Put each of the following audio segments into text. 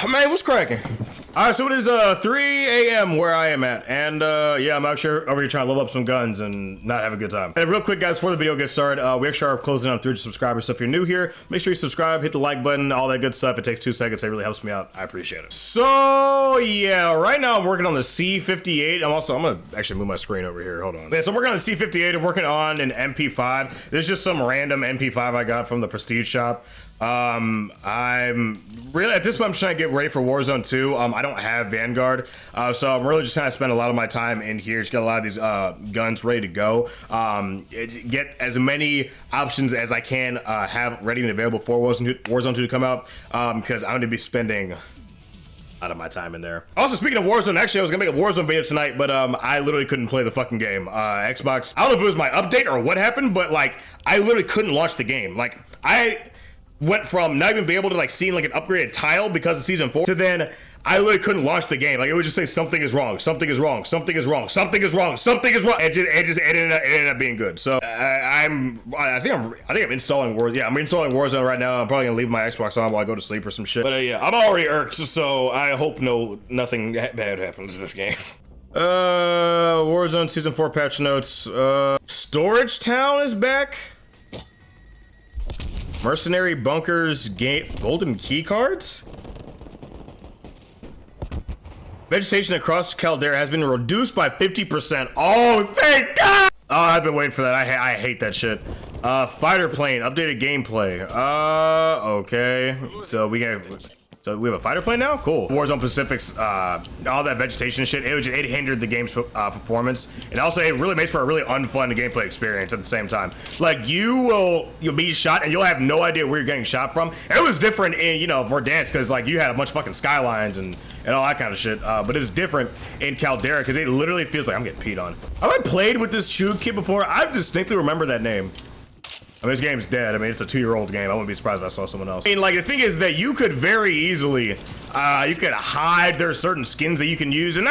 Man, what's cracking? All right, so it is 3 a.m. where I am at, and yeah, I'm actually over here trying to level up some guns and not have a good time. And real quick, guys, before the video gets started, we actually are closing on 300 subscribers, so if you're new here, make sure you subscribe, hit the like button, all that good stuff. It takes 2 seconds. It really helps me out. I appreciate it. So yeah, right now I'm working on the C58. I'm gonna actually move my screen over here. Hold on. Yeah, so I'm working on the C58. I'm working on an MP5. There's just some random MP5 I got from the Prestige shop. I'm really at this point I'm trying to get ready for Warzone 2. I don't have Vanguard, so I'm really just trying to spend a lot of my time in here. Just get a lot of these guns ready to go. Get as many options as I can have ready and available for Warzone 2 to come out, because I'm going to be spending a lot of my time in there. Also, speaking of Warzone, actually I was gonna make a Warzone video tonight, but I literally couldn't play the fucking game. Xbox, I don't know if it was my update or what happened, but like I literally couldn't launch the game. Like I went from not even be able to like seeing like an upgraded tile because of season 4 to then I literally couldn't launch the game. Like it would just say something is wrong, something is wrong, something is wrong, something is wrong, something is wrong. It ended up being good. So I think I'm installing Warzone. Yeah, I'm installing Warzone right now. I'm probably gonna leave my Xbox on while I go to sleep or some shit. But yeah, I'm already irked, so I hope nothing bad happens in this game. Warzone season 4 patch notes. Storage Town is back. Mercenary bunkers, golden key cards. Vegetation across Caldera has been reduced by 50%. Oh, thank God! Oh, I've been waiting for that. I hate that shit. Fighter plane, updated gameplay. Okay. So we have a fighter plane now? Cool. Warzone Pacific's, all that vegetation shit, it hindered the game's performance. And also, it really makes for a really unfun gameplay experience at the same time. Like, you'll be shot and you'll have no idea where you're getting shot from. It was different in, Verdansk, because, like, you had a bunch of fucking skylines and all that kind of shit. But it's different in Caldera, because it literally feels like I'm getting peed on. Have I played with this Chug kid before? I distinctly remember that name. I mean, this game's dead. I mean, it's a 2-year-old game. I wouldn't be surprised if I saw someone else. I mean, like, the thing is that you could very easily, you could hide there's certain skins that you can use, and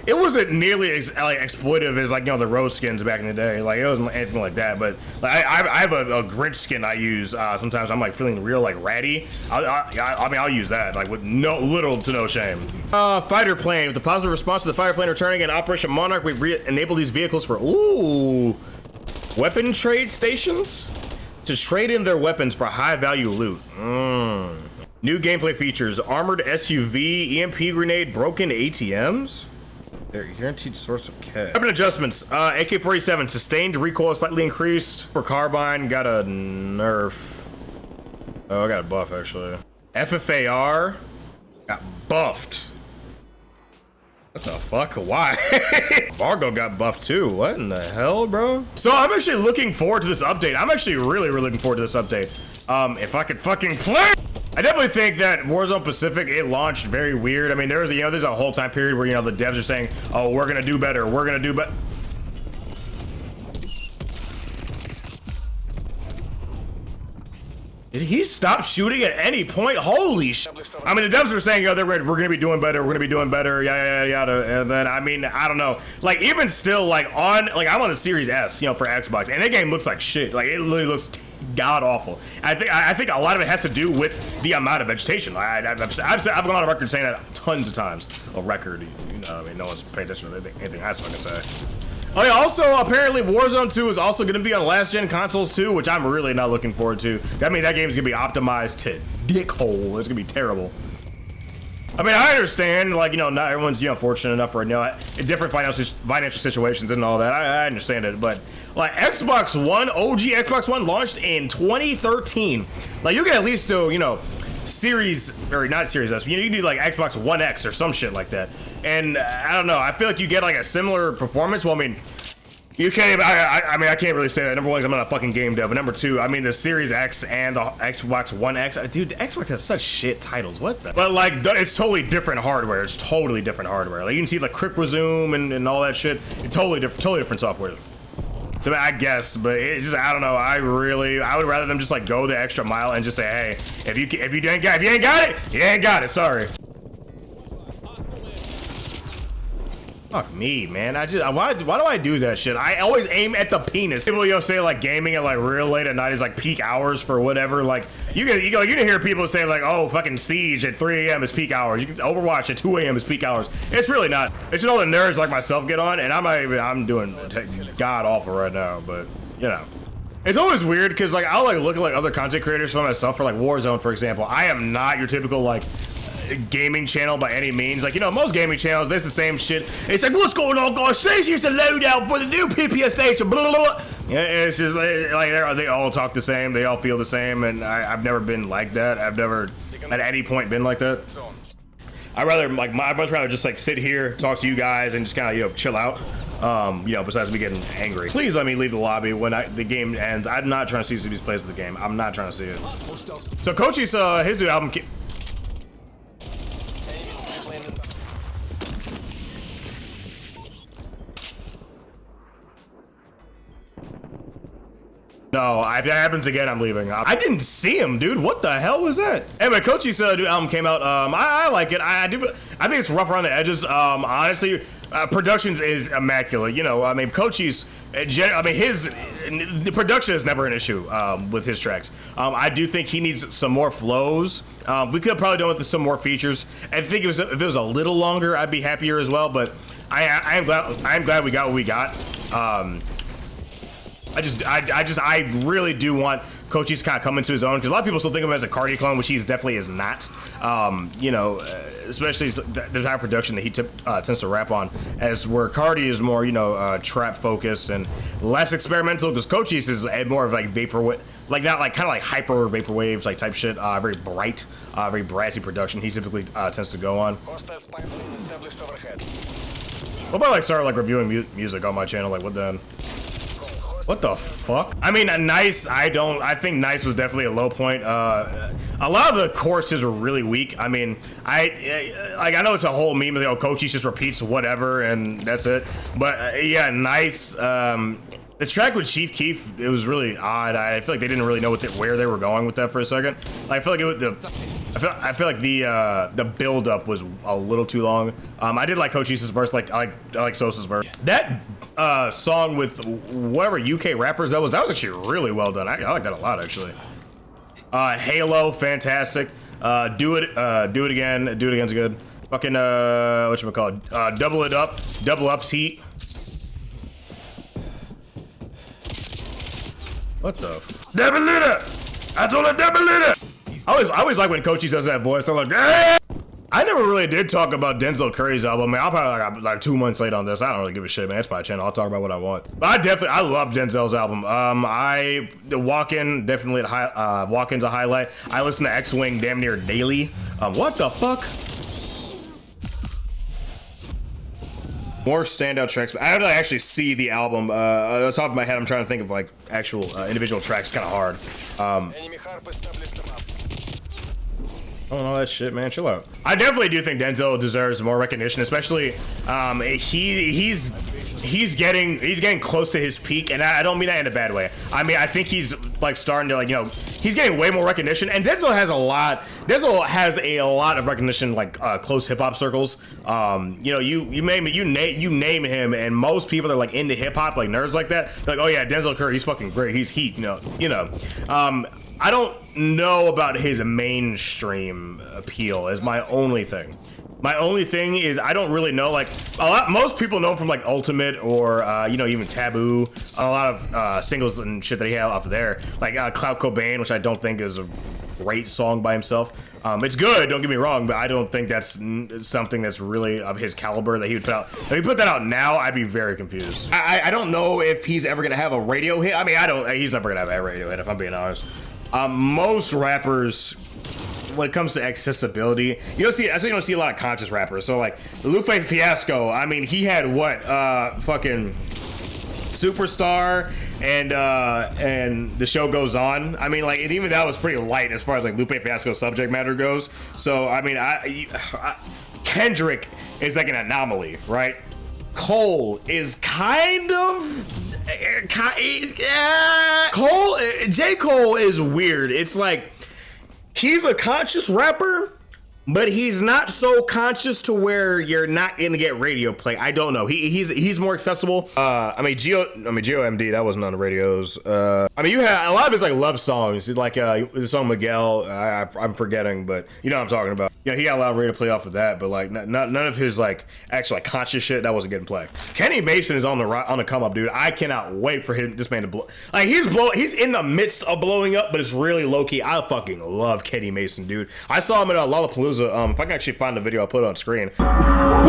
it wasn't nearly as like exploitive as like, the Rose skins back in the day. Like, it wasn't anything like that, but like, I have a Grinch skin I use. Sometimes I'm like feeling real like ratty. I mean, I'll use that like with little to no shame. Fighter plane. With the positive response to the fighter plane returning in Operation Monarch, we enabled these vehicles for, weapon trade stations? To trade in their weapons for high-value loot. New gameplay features: armored SUV, EMP grenade, broken ATMs. They're guaranteed source of cash. Weapon adjustments: AK-47 sustained recoil slightly increased. For carbine, got a nerf. Oh, I got a buff actually. FFAR got buffed. What the fuck? Why? Vargo got buffed too. What in the hell, bro? So I'm actually looking forward to this update. I'm actually really looking forward to this update. If I could fucking play. I definitely think that Warzone Pacific, it launched very weird. I mean, there's a whole time period where, the devs are saying, oh, we're gonna do better. We're gonna do better. Did he stop shooting at any point? Holy sh! I mean, the devs are saying, we're gonna be doing better, yada, yada. And then, I mean, I don't know. Like, even still, like, I'm on the Series S, for Xbox, and that game looks like shit. Like, it literally looks god awful. I think a lot of it has to do with the amount of vegetation. I've gone on record saying that tons of times. A record, I mean, no one's paying attention to anything I fucking say. Oh yeah, also, apparently Warzone 2 is also gonna be on last-gen consoles too, which I'm really not looking forward to. That means that game's gonna be optimized to dickhole. It's gonna be terrible. I mean, I understand, like, not everyone's, fortunate enough for, different financial situations and all that. I understand it, but, like, Xbox One, OG Xbox One launched in 2013. Like, you can at least do, Series, or not Series S, you can do like Xbox One X or some shit like that. And I don't know, I feel like you get like a similar performance. Well, I mean, you can't, I mean, I can't really say that. Number one, I'm not a fucking game dev. But number two, I mean, the Series X and the Xbox One X, dude, the Xbox has such shit titles. What the? But like, it's totally different hardware. It's totally different hardware. Like, you can see like quick resume and all that shit. It's totally different software. So I guess, but it's just, I don't know. I would rather them just like go the extra mile and just say, hey, if you ain't got it, you ain't got it. Sorry. Fuck me, man. Why do I do that shit? I always aim at the penis. People, say like gaming at like real late at night is like peak hours for whatever. Like you can hear people say like, oh, fucking Siege at 3 a.m. is peak hours. You can Overwatch at 2 a.m. is peak hours. It's really not. It's just all the nerds like myself get on, and I'm doing god awful right now, but it's always weird because like I'll like look at like other content creators for myself for like Warzone, for example. I am not your typical like gaming channel by any means. Like, most gaming channels, this the same shit. It's like, what's going on, guys? Here's the loadout for the new PPSH. Blah, blah, blah. Yeah, it's just like they all talk the same. They all feel the same, and I've never been like that. I've never at any point been like that. I'd much rather just like sit here, talk to you guys, and just kind of chill out. Besides me getting angry. Please let me leave the lobby when the game ends. I'm not trying to see these plays of the game. I'm not trying to see it. So Kochi's his new album. No, if that happens again, I'm leaving. I didn't see him, dude. What the hell was that? Anyway, Kochi's new album came out. I like it. I think it's rough around the edges. Honestly, productions is immaculate. Kochi's. The production is never an issue with his tracks. I do think he needs some more flows. We could have probably done with some more features. I think if it was a little longer, I'd be happier as well. But I'm glad we got what we got. I really do want Kochi's kind of come into his own, because a lot of people still think of him as a Cardi clone, which he definitely is not. Especially the type of production that he tends to rap on, as where Cardi is more, trap focused and less experimental, because Kochi's is more of like vaporwave, like not like kind of like hyper vaporwave like type shit. Very bright, very brassy production. He typically tends to go on. What about like start like reviewing music on my channel? Like what then? What the fuck? I mean, Nice, I think Nice was definitely a low point. A lot of the choruses were really weak. I mean, I know it's a whole meme of Kochi just repeats whatever and that's it. But yeah, Nice, the track with Chief Keef, it was really odd. I feel like they didn't really know where they were going with that for a second. I feel like I feel like the build up was a little too long. I did like Kochi's verse, I like Sosa's verse. That song with whatever UK rappers that was actually really well done. I like that a lot actually. Halo, fantastic. Do it again's good. Fucking whatchamacallit, double it up, double ups heat. What the double it! I told her double it! I always like when Kochi does that voice. I'm like, ah! I never really did talk about Denzel Curry's album. Man, I'll probably like 2 months late on this. I don't really give a shit, man. It's my channel. I'll talk about what I want. But I love Denzel's album. The Walk-In, definitely Walk-In's a highlight. I listen to X-Wing damn near daily. What the fuck? More standout tracks, but I don't actually see the album. On the top of my head, I'm trying to think of like actual individual tracks. Kind of hard. I don't know that shit, man. Chill out. I definitely do think Denzel deserves more recognition, especially he's getting close to his peak, and I don't mean that in a bad way. I mean, I think he's like starting to he's getting way more recognition, and Denzel has a lot of recognition, like close hip hop circles. You name him, and most people that are like into hip hop, like nerds like that, like, oh yeah, Denzel Curry, he's fucking great, he's heat. I don't know about his mainstream appeal is my only thing. My only thing is I don't really know, like most people know him from like Ultimate or even Taboo, a lot of singles and shit that he had off of there, like Clout Cobain, which I don't think is a great song by himself. It's good, don't get me wrong, but I don't think that's something that's really of his caliber that he would put out. If he put that out now, I'd be very confused. I don't know if he's ever gonna have a radio hit. I mean, he's never gonna have a radio hit, if I'm being honest. Most rappers, when it comes to accessibility, you don't see a lot of conscious rappers. So like Lupe Fiasco, I mean, he had what fucking Superstar and The Show Goes On. I mean, like, and even that was pretty light as far as like Lupe Fiasco's subject matter goes. So I mean, Kendrick is like an anomaly, right? Cole is kind of J. Cole is weird. It's like he's a conscious rapper, but he's not so conscious to where you're not gonna get radio play. I don't know. He's more accessible. I mean, GOMD, that wasn't on the radios. I mean, you had a lot of his like love songs, like the song Miguel. I'm forgetting, but you know what I'm talking about. Yeah, he got a lot of radio play off of that, but like none of his like actual like conscious shit that wasn't getting play. Kenny Mason is on the come up, dude. I cannot wait for this man to blow. Like he's in the midst of blowing up, but it's really low key. I fucking love Kenny Mason, dude. I saw him at Lollapalooza. If I can actually find the video, I'll put it on screen. 1, 2, 3, hey,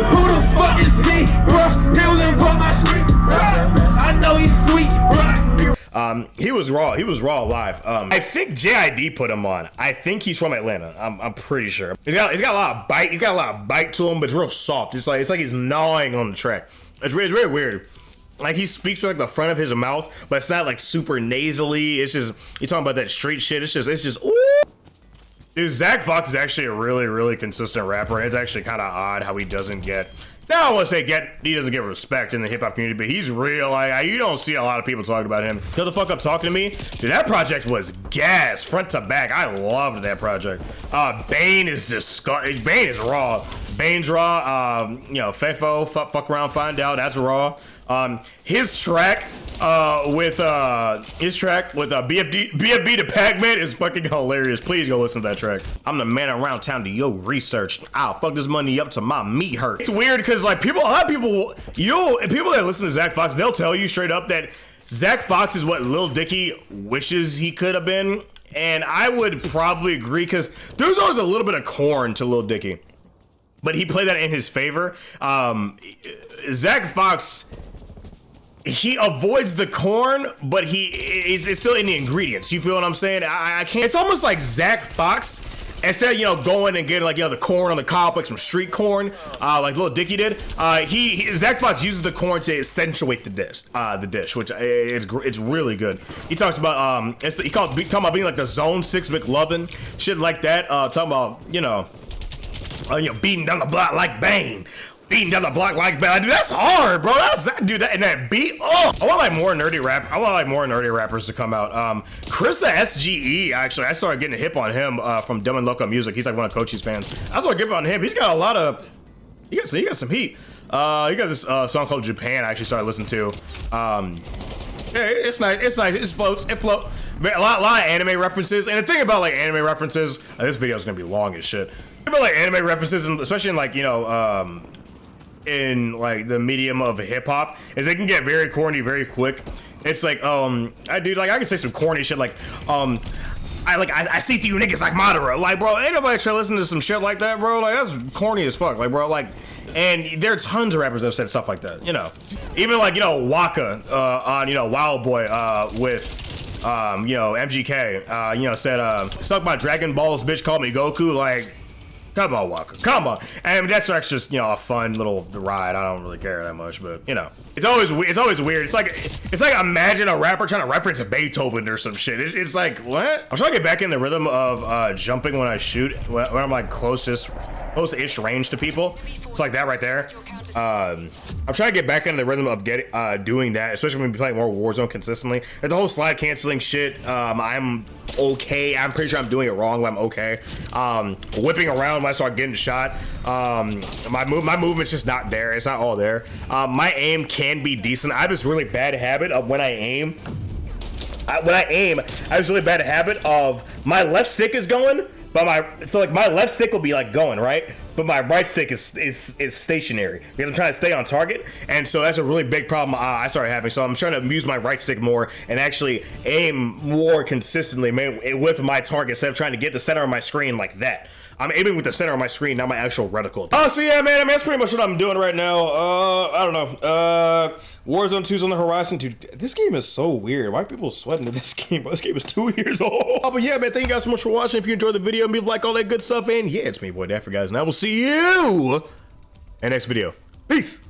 who the fuck is he, bro? Dealing for my street, bro. I know he's sweet, bro. He was raw. He was raw live. I think JID put him on. I think he's from Atlanta. I'm pretty sure. He's got a lot of bite. He's got a lot of bite to him, but it's real soft. It's like he's gnawing on the track. It's really weird. Like he speaks with like the front of his mouth, but it's not like super nasally. It's just he's talking about that street shit. It's just ooh. Dude, Zach Fox is actually a really consistent rapper. It's actually kind of odd how he doesn't get. Now I want to say he doesn't get respect in the hip hop community, but he's real. Like you don't see a lot of people talking about him. Shut the fuck up talking to me, dude. That project was gas front to back. I loved that project. Bane is disgusting. Bane is raw. Bane's raw. You know, Fefo, fuck around, find out. That's raw. His track with BFB to Pac-Man is fucking hilarious. Please go listen to that track. I'm the man around town to your research. I'll fuck this money up to my meat hurt. It's weird because like a lot of people that listen to Zach Fox, they'll tell you straight up that Zach Fox is what Lil Dicky wishes he could have been, and I would probably agree because there's always a little bit of corn to Lil Dicky. But he played that in his favor. Zach Fox, he avoids the corn, but it's still in the ingredients. You feel what I'm saying? I can't. It's almost like Zach Fox, instead of going and getting like the corn on the cob, like some street corn, like Lil Dicky did. Zach Fox uses the corn to accentuate the dish, which it's really good. He talks about talking about being like the Zone 6 McLovin, shit like that. Talking about beating down the block like Bane. Beating down the block like Bane. Dude, that's hard, bro. And that beat. Oh, I want like more nerdy rappers to come out. Krista SGE, actually, I started getting hip on him from Dumb and Loco Music. He's like one of Coachie's fans. I started getting on him. He's got a lot of. He got some heat. He got this song called Japan. I actually started listening to. Yeah, it's nice. It floats. A lot of anime references. And the thing about like anime references, this video is gonna be long as shit. About like anime references, and especially in like in like the medium of hip hop, is they can get very corny very quick. It's like I can say some corny shit like I see through you niggas like Madara. Like, bro, ain't nobody trying to listen to some shit like that, bro. Like, that's corny as fuck. Like, bro, like, and there are tons of rappers that have said stuff like that, Even like, Waka on, Wild Boy with MGK, said, suck my Dragon Balls, bitch, call me Goku. Like, come on, Walker. Come on. And that's just, a fun little ride. I don't really care that much, but, it's always weird. It's like imagine a rapper trying to reference a Beethoven or some shit. It's like, what? I'm trying to get back in the rhythm of jumping when I shoot, when I'm like close-ish range to people. It's like that right there. I'm trying to get back into the rhythm of doing that, especially when we play more Warzone consistently. And the whole slide canceling shit, I'm okay. I'm pretty sure I'm doing it wrong, but I'm okay. Whipping around when I start getting shot. My movement's just not there. It's not all there. My aim can be decent. I have this really bad habit of when I aim. I have this really bad habit of my left stick is going, but my left stick will be like going, right? But my right stick is stationary because I'm trying to stay on target, and so that's a really big problem I started having. So I'm trying to use my right stick more and actually aim more consistently with my target instead of trying to get the center of my screen like that. I'm aiming with the center of my screen, not my actual reticle. So yeah, man, I mean, that's pretty much what I'm doing right now. I don't know. Warzone 2's on the horizon. Dude, this game is so weird. Why are people sweating to this game? This game is 2 years old. But yeah, man, thank you guys so much for watching. If you enjoyed the video, leave a like, all that good stuff. And yeah, it's me, boy Dapper, guys. And I will see you in the next video. Peace.